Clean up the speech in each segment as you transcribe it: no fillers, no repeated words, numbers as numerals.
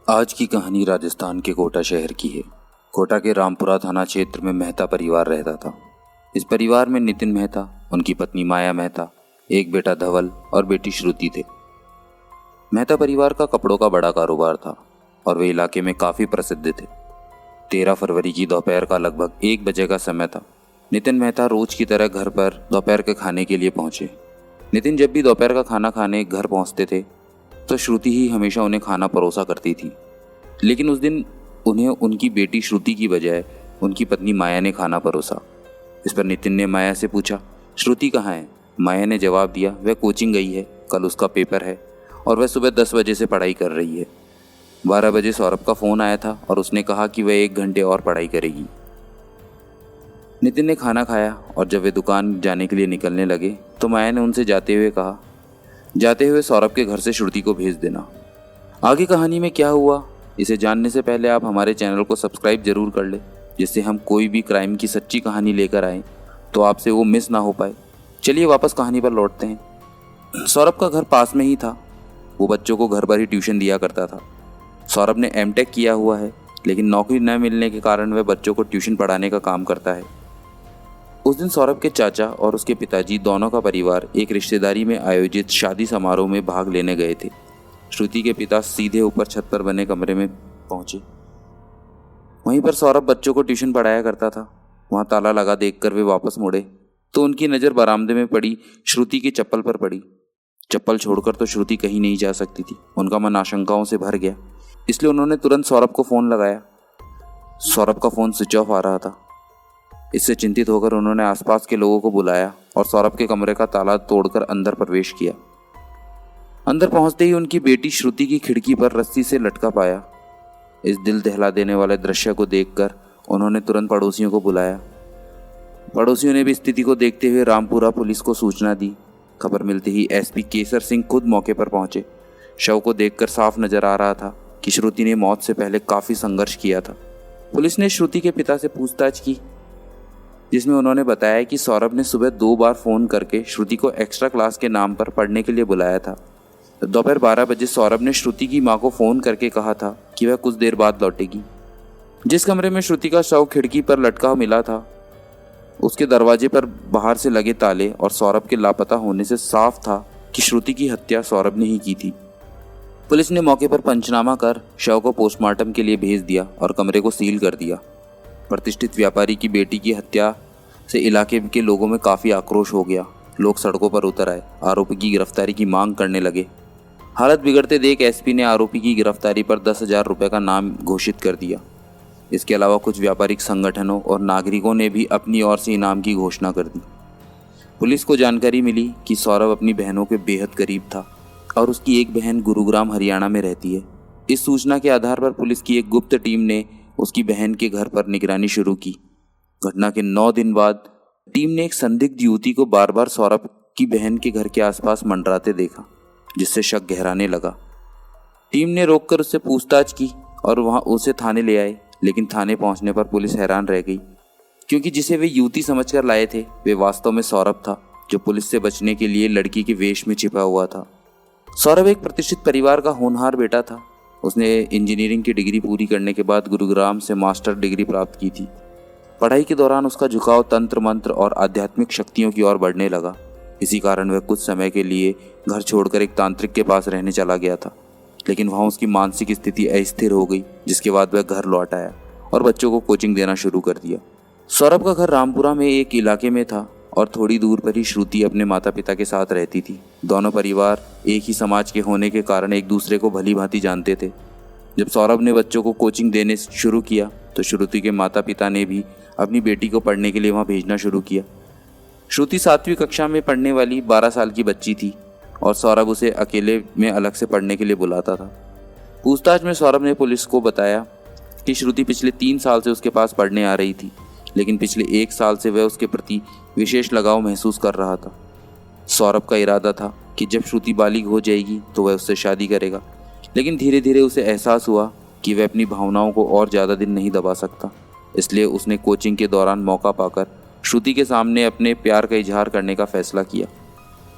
आज की कहानी राजस्थान के कोटा शहर की है। कोटा के रामपुरा थाना क्षेत्र में मेहता परिवार रहता था। इस परिवार में नितिन मेहता, उनकी पत्नी माया मेहता, एक बेटा धवल और बेटी श्रुति थे। मेहता परिवार का कपड़ों का बड़ा कारोबार था और वे इलाके में काफ़ी प्रसिद्ध थे। 13 फरवरी की दोपहर का लगभग 1 बजे का समय था। नितिन मेहता रोज की तरह घर पर दोपहर के खाने के लिए पहुंचे। नितिन जब भी दोपहर का खाना खाने घर पहुंचते थे तो श्रुति ही हमेशा उन्हें खाना परोसा करती थी, लेकिन उस दिन उन्हें उनकी बेटी श्रुति की बजाय उनकी पत्नी माया ने खाना परोसा। इस पर नितिन ने माया से पूछा, श्रुति कहाँ है? माया ने जवाब दिया, वह कोचिंग गई है, कल उसका पेपर है और वह सुबह 10 बजे से पढ़ाई कर रही है। 12 बजे सौरभ का फ़ोन आया था और उसने कहा कि वह 1 घंटे और पढ़ाई करेगी। नितिन ने खाना खाया और जब वे दुकान जाने के लिए निकलने लगे तो माया ने उनसे जाते हुए सौरभ के घर से श्रुति को भेज देना। आगे कहानी में क्या हुआ इसे जानने से पहले आप हमारे चैनल को सब्सक्राइब जरूर कर ले, जिससे हम कोई भी क्राइम की सच्ची कहानी लेकर आएँ तो आपसे वो मिस ना हो पाए। चलिए वापस कहानी पर लौटते हैं। सौरभ का घर पास में ही था। वो बच्चों को घर पर ही ट्यूशन दिया करता था। सौरभ ने एमटेक किया हुआ है, लेकिन नौकरी न मिलने के कारण वह बच्चों को ट्यूशन पढ़ाने का काम करता है। उस दिन सौरभ के चाचा और उसके पिताजी दोनों का परिवार एक रिश्तेदारी में आयोजित शादी समारोह में भाग लेने गए थे। श्रुति के पिता सीधे ऊपर छत पर बने कमरे में पहुंचे। वहीं पर सौरभ बच्चों को ट्यूशन पढ़ाया करता था। वहां ताला लगा देखकर वे वापस मुड़े तो उनकी नज़र बरामदे में पड़ी श्रुति की चप्पल पर पड़ी। चप्पल छोड़कर तो श्रुति कहीं नहीं जा सकती थी। उनका मन आशंकाओं से भर गया, इसलिए उन्होंने तुरंत सौरभ को फ़ोन लगाया। सौरभ का फ़ोन स्विच ऑफ आ रहा था। इससे चिंतित होकर उन्होंने आसपास के लोगों को बुलाया और सौरभ के कमरे का ताला तोड़कर अंदर प्रवेश किया। अंदर पहुंचते ही उनकी बेटी श्रुति की खिड़की पर रस्सी से लटका पाया। इस दिल दहला देने वाले दृश्य को देखकर उन्होंने तुरंत पड़ोसियों को बुलाया। पड़ोसियों ने भी स्थिति को देखते हुए रामपुरा पुलिस को सूचना दी। खबर मिलते ही एसपी केसर सिंह खुद मौके पर पहुंचे। शव को देखकर साफ नजर आ रहा था कि श्रुति ने मौत से पहले काफी संघर्ष किया था। पुलिस ने श्रुति के पिता से पूछताछ की, जिसमें उन्होंने बताया कि सौरभ ने सुबह 2 बार फ़ोन करके श्रुति को एक्स्ट्रा क्लास के नाम पर पढ़ने के लिए बुलाया था। दोपहर 12 बजे सौरभ ने श्रुति की मां को फ़ोन करके कहा था कि वह कुछ देर बाद लौटेगी। जिस कमरे में श्रुति का शव खिड़की पर लटका मिला था, उसके दरवाजे पर बाहर से लगे ताले और सौरभ के लापता होने से साफ था कि श्रुति की हत्या सौरभ ने ही की थी। पुलिस ने मौके पर पंचनामा कर शव को पोस्टमार्टम के लिए भेज दिया और कमरे को सील कर दिया। प्रतिष्ठित व्यापारी की बेटी की हत्या से इलाके के लोगों में काफ़ी आक्रोश हो गया। लोग सड़कों पर उतर आए, आरोपी की गिरफ्तारी की मांग करने लगे। हालत बिगड़ते देख एसपी ने आरोपी की गिरफ्तारी पर 10,000 रुपये का नाम घोषित कर दिया। इसके अलावा कुछ व्यापारिक संगठनों और नागरिकों ने भी अपनी ओर से इनाम की घोषणा कर दी। पुलिस को जानकारी मिली कि सौरभ अपनी बहनों के बेहद करीब था और उसकी एक बहन गुरुग्राम हरियाणा में रहती है। इस सूचना के आधार पर पुलिस की एक गुप्त टीम ने उसकी बहन के घर पर निगरानी शुरू की। घटना के 9 दिन बाद टीम ने एक संदिग्ध युवती को बार बार सौरभ की बहन के घर के आसपास मंडराते देखा, जिससे शक गहराने लगा। टीम ने रोककर उससे पूछताछ की और वहां उसे थाने ले आए, लेकिन थाने पहुंचने पर पुलिस हैरान रह गई, क्योंकि जिसे वे युवती समझकर लाए थे वे वास्तव में सौरभ था, जो पुलिस से बचने के लिए लड़की के वेश में छिपा हुआ था। सौरभ एक प्रतिष्ठित परिवार का होनहार बेटा था। उसने इंजीनियरिंग की डिग्री पूरी करने के बाद गुरुग्राम से मास्टर डिग्री प्राप्त की थी। पढ़ाई के दौरान उसका झुकाव तंत्र मंत्र और आध्यात्मिक शक्तियों की ओर बढ़ने लगा। इसी कारण वह कुछ समय के लिए घर छोड़कर एक तांत्रिक के पास रहने चला गया था, लेकिन वहाँ उसकी मानसिक स्थिति अस्थिर हो गई, जिसके बाद वह घर लौट आया और बच्चों को कोचिंग देना शुरू कर दिया। सौरभ का घर रामपुरा में एक इलाके में था और थोड़ी दूर पर ही श्रुति अपने माता पिता के साथ रहती थी। दोनों परिवार एक ही समाज के होने के कारण एक दूसरे को भली भांति जानते थे। जब सौरभ ने बच्चों को कोचिंग देने शुरू किया तो श्रुति के माता पिता ने भी अपनी बेटी को पढ़ने के लिए वहां भेजना शुरू किया। श्रुति 7वीं कक्षा में पढ़ने वाली 12 साल की बच्ची थी और सौरभ उसे अकेले में अलग से पढ़ने के लिए बुलाता था। पूछताछ में सौरभ ने पुलिस को बताया कि श्रुति पिछले 3 साल से उसके पास पढ़ने आ रही थी, लेकिन पिछले 1 साल से वह उसके प्रति विशेष लगाव महसूस कर रहा था। सौरभ का इरादा था कि जब श्रुति बालिग हो जाएगी तो वह उससे शादी करेगा, लेकिन धीरे धीरे उसे एहसास हुआ कि वह अपनी भावनाओं को और ज़्यादा दिन नहीं दबा सकता। इसलिए उसने कोचिंग के दौरान मौका पाकर श्रुति के सामने अपने प्यार का इजहार करने का फैसला किया।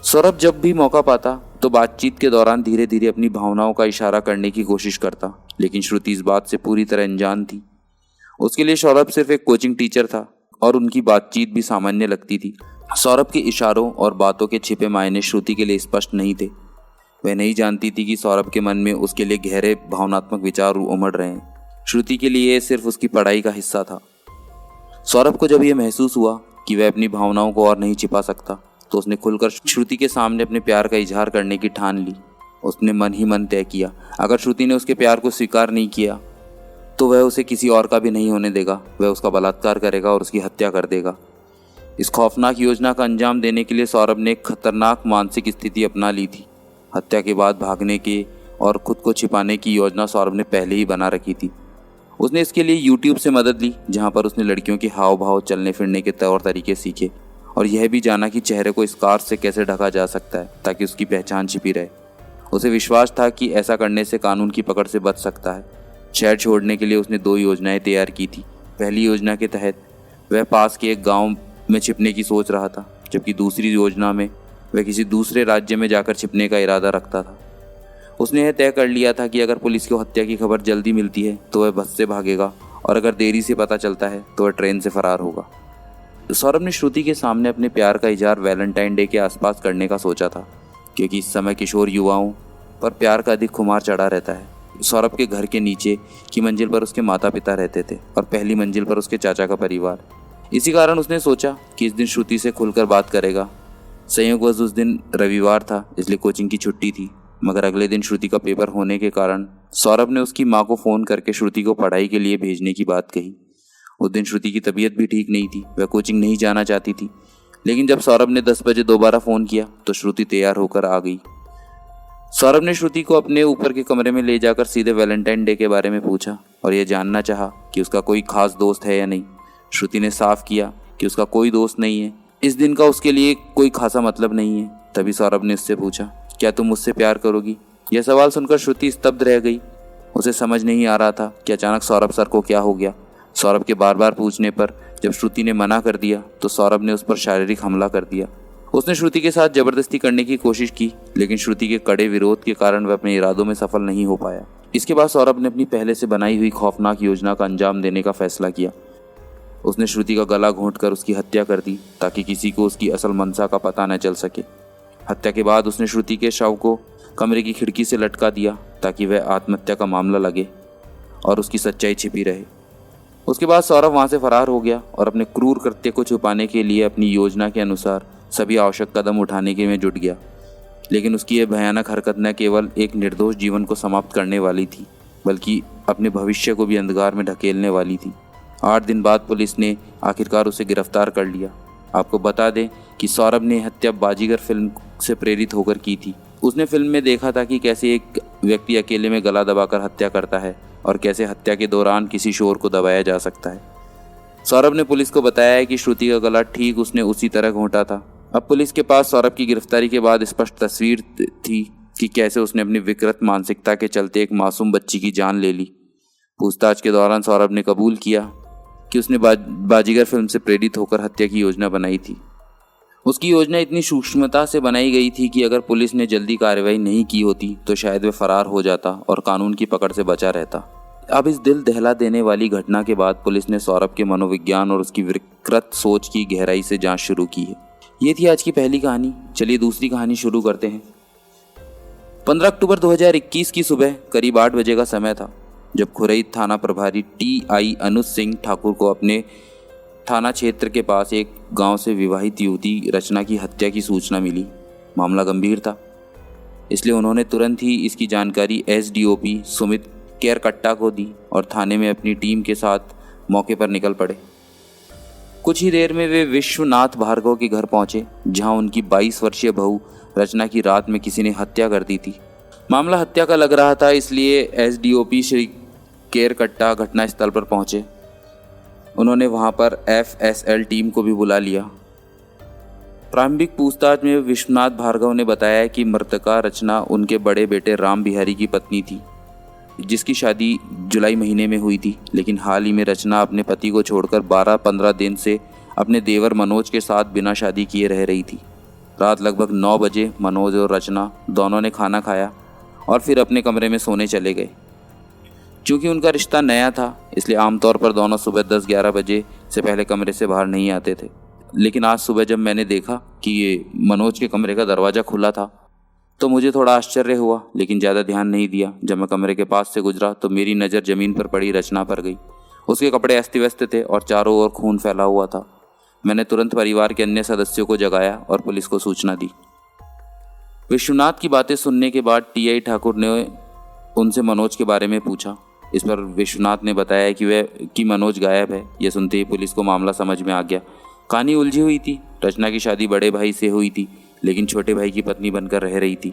सौरभ जब भी मौका पाता तो बातचीत के दौरान धीरे धीरे अपनी भावनाओं का इशारा करने की कोशिश करता, लेकिन श्रुति इस बात से पूरी तरह अनजान थी। उसके लिए सौरभ सिर्फ एक कोचिंग टीचर था और उनकी बातचीत भी सामान्य लगती थी। सौरभ के इशारों और बातों के छिपे मायने श्रुति के लिए स्पष्ट नहीं थे। वह नहीं जानती थी कि सौरभ के मन में उसके लिए गहरे भावनात्मक विचार उमड़ रहे हैं। श्रुति के लिए ये सिर्फ उसकी पढ़ाई का हिस्सा था। सौरभ को जब यह महसूस हुआ कि वह अपनी भावनाओं को और नहीं छिपा सकता, तो उसने खुलकर श्रुति के सामने अपने प्यार का इजहार करने की ठान ली। उसने मन ही मन तय किया, अगर श्रुति ने उसके प्यार को स्वीकार नहीं किया तो वह उसे किसी और का भी नहीं होने देगा। वह उसका बलात्कार करेगा और उसकी हत्या कर देगा। इस खौफनाक योजना का अंजाम देने के लिए सौरभ ने एक खतरनाक मानसिक स्थिति अपना ली थी। हत्या के बाद भागने के और खुद को छिपाने की योजना सौरभ ने पहले ही बना रखी थी। उसने इसके लिए यूट्यूब से मदद ली, जहां पर उसने लड़कियों के हाव भाव, चलने फिरने के तौर तरीके सीखे और यह भी जाना कि चेहरे को स्कार से कैसे ढका जा सकता है ताकि उसकी पहचान छिपी रहे। उसे विश्वास था कि ऐसा करने से कानून की पकड़ से बच सकता है। शहर छोड़ने के लिए उसने 2 योजनाएं तैयार की थी। पहली योजना के तहत वह पास के एक गांव में छिपने की सोच रहा था, जबकि दूसरी योजना में वह किसी दूसरे राज्य में जाकर छिपने का इरादा रखता था। उसने यह तय कर लिया था कि अगर पुलिस को हत्या की खबर जल्दी मिलती है तो वह बस से भागेगा और अगर देरी से पता चलता है तो वह ट्रेन से फरार होगा। सौरभ ने श्रुति के सामने अपने प्यार का इजहार वैलेंटाइन डे के आसपास करने का सोचा था, क्योंकि इस समय किशोर युवाओं पर प्यार का अधिक खुमार चढ़ा रहता है। सौरभ के घर के नीचे की मंजिल पर उसके माता पिता रहते थे और पहली मंजिल पर उसके चाचा का परिवार। इसी कारण उसने सोचा कि इस दिन श्रुति से खुलकर बात करेगा। संयोगवश उस दिन रविवार था, इसलिए कोचिंग की छुट्टी थी। मगर अगले दिन श्रुति का पेपर होने के कारण सौरभ ने उसकी माँ को फ़ोन करके श्रुति को पढ़ाई के लिए भेजने की बात कही। उस दिन श्रुति की तबीयत भी ठीक नहीं थी, वह कोचिंग नहीं जाना चाहती थी। लेकिन जब सौरभ ने 10 बजे दोबारा फ़ोन किया तो श्रुति तैयार होकर आ गई। सौरभ ने श्रुति को अपने ऊपर के कमरे में ले जाकर सीधे वैलेंटाइन डे के बारे में पूछा और यह जानना चाहा कि उसका कोई खास दोस्त है या नहीं। श्रुति ने साफ किया कि उसका कोई दोस्त नहीं है, इस दिन का उसके लिए कोई खासा मतलब नहीं है। तभी सौरभ ने उससे पूछा, क्या तुम मुझसे प्यार करोगी? यह सवाल सुनकर श्रुति स्तब्ध रह गई। उसे समझ नहीं आ रहा था कि अचानक सौरभ सर को क्या हो गया। सौरभ के बार बार पूछने पर जब श्रुति ने मना कर दिया तो सौरभ ने उस पर शारीरिक हमला कर दिया। उसने श्रुति के साथ जबरदस्ती करने की कोशिश की, लेकिन श्रुति के कड़े विरोध के कारण वह अपने इरादों में सफल नहीं हो पाया। इसके बाद सौरभ ने अपनी पहले से बनाई हुई खौफनाक योजना का अंजाम देने का फैसला किया। उसने श्रुति का गला घोंटकर उसकी हत्या कर दी ताकि किसी को उसकी असल मंशा का पता न चल सके। हत्या के बाद उसने श्रुति के शव को कमरे की खिड़की से लटका दिया ताकि वह आत्महत्या का मामला लगे और उसकी सच्चाई छिपी रहे। उसके बाद सौरभ वहां से फरार हो गया और अपने क्रूर कृत्य को छुपाने के लिए अपनी योजना के अनुसार सभी आवश्यक कदम उठाने के में जुट गया। लेकिन उसकी यह भयानक हरकत न केवल एक निर्दोष जीवन को समाप्त करने वाली थी, बल्कि अपने भविष्य को भी अंधकार में ढकेलने वाली थी। 8 दिन बाद पुलिस ने आखिरकार उसे गिरफ्तार कर लिया। आपको बता दें कि सौरभ ने हत्या बाजीगर फिल्म से प्रेरित होकर की थी। उसने फिल्म में देखा था कि कैसे एक व्यक्ति अकेले में गला दबाकर हत्या करता है और कैसे हत्या के दौरान किसी शोर को दबाया जा सकता है। सौरभ ने पुलिस को बताया है कि श्रुति का गला ठीक उसने उसी तरह घोंटा था। अब पुलिस के पास सौरभ की गिरफ्तारी के बाद स्पष्ट तस्वीर थी कि कैसे उसने अपनी विकृत मानसिकता के चलते एक मासूम बच्ची की जान ले ली। पूछताछ के दौरान सौरभ ने कबूल किया कि उसने बाजीगर फिल्म से प्रेरित होकर हत्या की योजना बनाई थी। उसकी योजना इतनी सूक्ष्मता से बनाई गई थी कि अगर पुलिस ने जल्दी कार्रवाई नहीं की होती तो शायद वह फरार हो जाता और कानून की पकड़ से बचा रहता। अब इस दिल दहला देने वाली घटना के बाद पुलिस ने सौरभ के मनोविज्ञान और उसकी विकृत सोच की गहराई से जांच शुरू की है। ये थी आज की पहली कहानी। चलिए दूसरी कहानी शुरू करते हैं। 15 अक्टूबर 2021 की सुबह करीब 8 बजे का समय था जब खुरई थाना प्रभारी TI अनुज सिंह ठाकुर को अपने थाना क्षेत्र के पास एक गांव से विवाहित युवती रचना की हत्या की सूचना मिली। मामला गंभीर था, इसलिए उन्होंने तुरंत ही इसकी जानकारी SDOP सुमित केरकट्टा को दी और थाने में अपनी टीम के साथ मौके पर निकल पड़े। कुछ ही देर में वे विश्वनाथ भार्गव के घर पहुंचे, जहां उनकी 22 वर्षीय बहू रचना की रात में किसी ने हत्या कर दी थी। मामला हत्या का लग रहा था, इसलिए SDOP श्री केरकट्टा घटनास्थल पर पहुंचे। उन्होंने वहां पर FSL टीम को भी बुला लिया। प्रारंभिक पूछताछ में विश्वनाथ भार्गव ने बताया कि मृतका रचना उनके बड़े बेटे राम बिहारी की पत्नी थी, जिसकी शादी जुलाई महीने में हुई थी। लेकिन हाल ही में रचना अपने पति को छोड़कर 12-15 दिन से अपने देवर मनोज के साथ बिना शादी किए रह रही थी। रात लगभग 9 बजे मनोज और रचना दोनों ने खाना खाया और फिर अपने कमरे में सोने चले गए। चूँकि उनका रिश्ता नया था इसलिए आमतौर पर दोनों सुबह 10-11 बजे से पहले कमरे से बाहर नहीं आते थे। लेकिन आज सुबह जब मैंने देखा कि ये मनोज के कमरे का दरवाज़ा खुला था तो मुझे थोड़ा आश्चर्य हुआ, लेकिन ज़्यादा ध्यान नहीं दिया। जब मैं कमरे के पास से गुजरा तो मेरी नज़र ज़मीन पर पड़ी रचना पर गई। उसके कपड़े अस्त व्यस्त थे और चारों ओर खून फैला हुआ था। मैंने तुरंत परिवार के अन्य सदस्यों को जगाया और पुलिस को सूचना दी। विश्वनाथ की बातें सुनने के बाद टीआई ठाकुर ने उनसे मनोज के बारे में पूछा। इस पर विश्वनाथ ने बताया कि मनोज गायब है। यह सुनते ही पुलिस को मामला समझ में आ गया। कहानी उलझी हुई थी। रचना की शादी बड़े भाई से हुई थी, लेकिन छोटे भाई की पत्नी बनकर रह रही थी।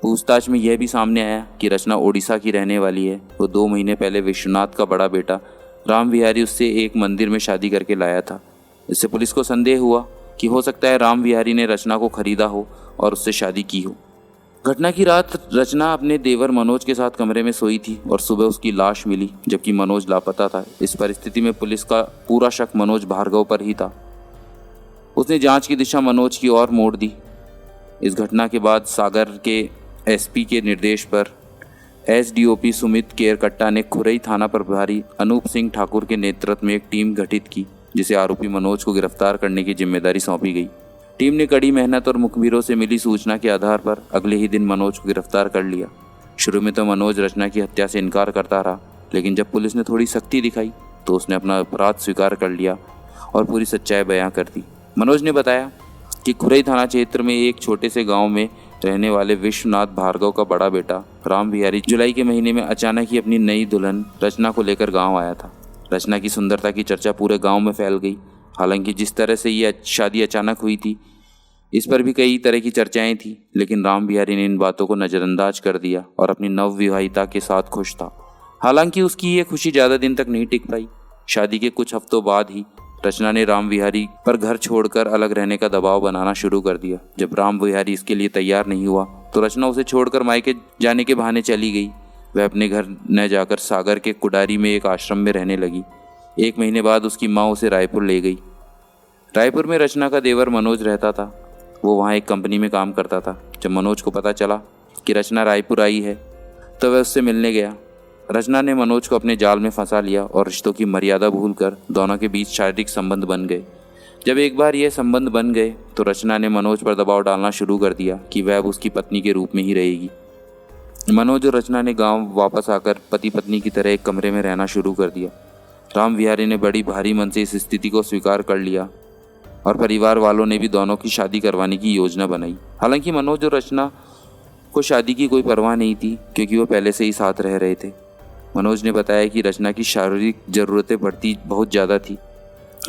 पूछताछ में यह भी सामने आया कि रचना ओडिशा की रहने वाली है। वो 2 महीने पहले विश्वनाथ का बड़ा बेटा राम विहारी उससे एक मंदिर में शादी करके लाया था। इससे पुलिस को संदेह हुआ कि हो सकता है राम विहारी ने रचना को खरीदा हो और उससे शादी की हो। घटना की रात रचना अपने देवर मनोज के साथ कमरे में सोई थी और सुबह उसकी लाश मिली, जबकि मनोज लापता था। इस परिस्थिति में पुलिस का पूरा शक मनोज भार्गव पर ही था। उसने जांच की दिशा मनोज की ओर मोड़ दी। इस घटना के बाद सागर के एसपी के निर्देश पर एसडीओपी सुमित केरकट्टा ने खुरई थाना प्रभारी अनूप सिंह ठाकुर के नेतृत्व में एक टीम गठित की, जिसे आरोपी मनोज को गिरफ्तार करने की जिम्मेदारी सौंपी गई। टीम ने कड़ी मेहनत और मुखबिरों से मिली सूचना के आधार पर अगले ही दिन मनोज को गिरफ्तार कर लिया। शुरू में तो मनोज रचना की हत्या से इनकार करता रहा, लेकिन जब पुलिस ने थोड़ी सख्ती दिखाई तो उसने अपना अपराध स्वीकार कर लिया और पूरी सच्चाई बयां कर दी। मनोज ने बताया कि खुरई थाना क्षेत्र में एक छोटे से गांव में रहने वाले विश्वनाथ भार्गव का बड़ा बेटा राम विहारी जुलाई के महीने में अचानक ही अपनी नई दुल्हन रचना को लेकर गांव आया था। रचना की सुंदरता की चर्चा पूरे गांव में फैल गई। हालांकि जिस तरह से ये शादी अचानक हुई थी इस पर भी कई तरह की चर्चाएं थी, लेकिन राम विहारी ने इन बातों को नज़रअंदाज कर दिया और अपनी नवविवाहिता के साथ खुश था। हालांकि उसकी ये खुशी ज़्यादा दिन तक नहीं टिक पाई। शादी के कुछ हफ्तों बाद ही रचना ने राम विहारी पर घर छोड़कर अलग रहने का दबाव बनाना शुरू कर दिया। जब राम विहारी इसके लिए तैयार नहीं हुआ तो रचना उसे छोड़कर मायके जाने के बहाने चली गई। वह अपने घर न जाकर सागर के कुडारी में एक आश्रम में रहने लगी। 1 महीने बाद उसकी माँ उसे रायपुर ले गई। रायपुर में रचना का देवर मनोज रहता था। वो वहाँ एक कंपनी में काम करता था। जब मनोज को पता चला कि रचना रायपुर आई है तो वह उससे मिलने गया। रचना ने मनोज को अपने जाल में फंसा लिया और रिश्तों की मर्यादा भूलकर दोनों के बीच शारीरिक संबंध बन गए। जब एक बार ये संबंध बन गए तो रचना ने मनोज पर दबाव डालना शुरू कर दिया कि वह अब उसकी पत्नी के रूप में ही रहेगी। मनोज और रचना ने गांव वापस आकर पति पत्नी की तरह एक कमरे में रहना शुरू कर दिया। राम विहारी ने बड़ी भारी मन से इस स्थिति को स्वीकार कर लिया और परिवार वालों ने भी दोनों की शादी करवाने की योजना बनाई। हालांकि मनोज और रचना को शादी की कोई परवाह नहीं थी, क्योंकि वो पहले से ही साथ रह रहे थे। मनोज ने बताया कि रचना की शारीरिक ज़रूरतें बढ़ती बहुत ज़्यादा थी।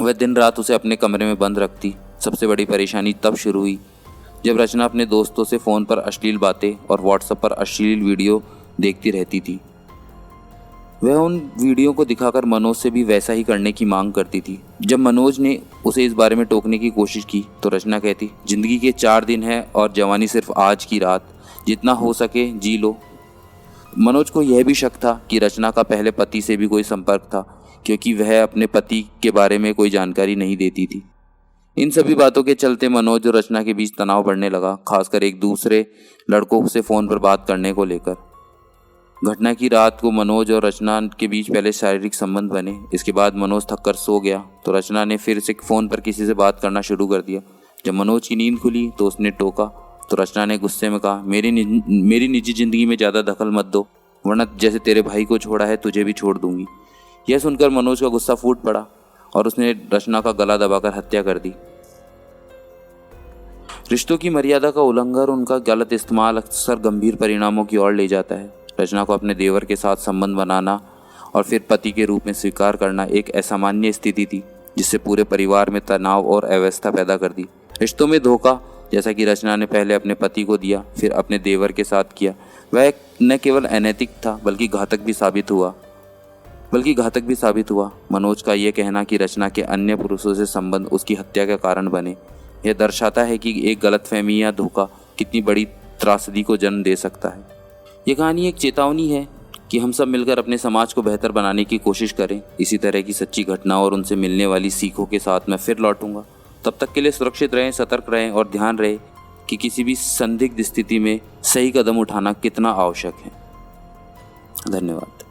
वह दिन रात उसे अपने कमरे में बंद रखती। सबसे बड़ी परेशानी तब शुरू हुई जब रचना अपने दोस्तों से फ़ोन पर अश्लील बातें और व्हाट्सएप पर अश्लील वीडियो देखती रहती थी। वह उन वीडियो को दिखाकर मनोज से भी वैसा ही करने की मांग करती थी। जब मनोज ने उसे इस बारे में टोकने की कोशिश की तो रचना कहती, जिंदगी के 4 दिन है और जवानी सिर्फ आज की रात, जितना हो सके जी लो। मनोज को यह भी शक था कि रचना का पहले पति से भी कोई संपर्क था, क्योंकि वह अपने पति के बारे में कोई जानकारी नहीं देती थी। इन सभी बातों के चलते मनोज और रचना के बीच तनाव बढ़ने लगा, खासकर एक दूसरे लड़कों से फ़ोन पर बात करने को लेकर। घटना की रात को मनोज और रचना के बीच पहले शारीरिक संबंध बने। इसके बाद मनोज थक कर सो गया तो रचना ने फिर से फ़ोन पर किसी से बात करना शुरू कर दिया। जब मनोज की नींद खुली तो उसने टोका तो रचना ने गुस्से में कहा, मेरी निजी ज़िंदगी में ज़्यादा दखल मत दो, वरना जैसे तेरे भाई को छोड़ा है तुझे भी छोड़ दूंगी। यह सुनकर मनोज का गुस्सा फूट पड़ा और उसने रचना का गला दबाकर हत्या कर दी। रिश्तों की मर्यादा का उल्लंघन और उनका गलत इस्तेमाल अक्सर गंभीर परिणामों की ओर ले जाता है। रचना को अपने देवर के साथ संबंध बनाना और फिर पति के रूप में स्वीकार करना एक असामान्य स्थिति थी, जिससे पूरे परिवार में तनाव और अव्यवस्था पैदा कर दी। रिश्तों में धोखा, जैसा कि रचना ने पहले अपने पति को दिया फिर अपने देवर के साथ किया, वह न केवल अनैतिक था बल्कि घातक भी साबित हुआ। मनोज का यह कहना कि रचना के अन्य पुरुषों से संबंध उसकी हत्या का कारण बने, यह दर्शाता है कि एक गलतफहमी या धोखा कितनी बड़ी त्रासदी को जन्म दे सकता है। ये कहानी एक चेतावनी है कि हम सब मिलकर अपने समाज को बेहतर बनाने की कोशिश करें। इसी तरह की सच्ची घटनाओं और उनसे मिलने वाली सीखों के साथ मैं फिर लौटूंगा। तब तक के लिए सुरक्षित रहें, सतर्क रहें और ध्यान रहे कि किसी भी संदिग्ध स्थिति में सही कदम उठाना कितना आवश्यक है। धन्यवाद।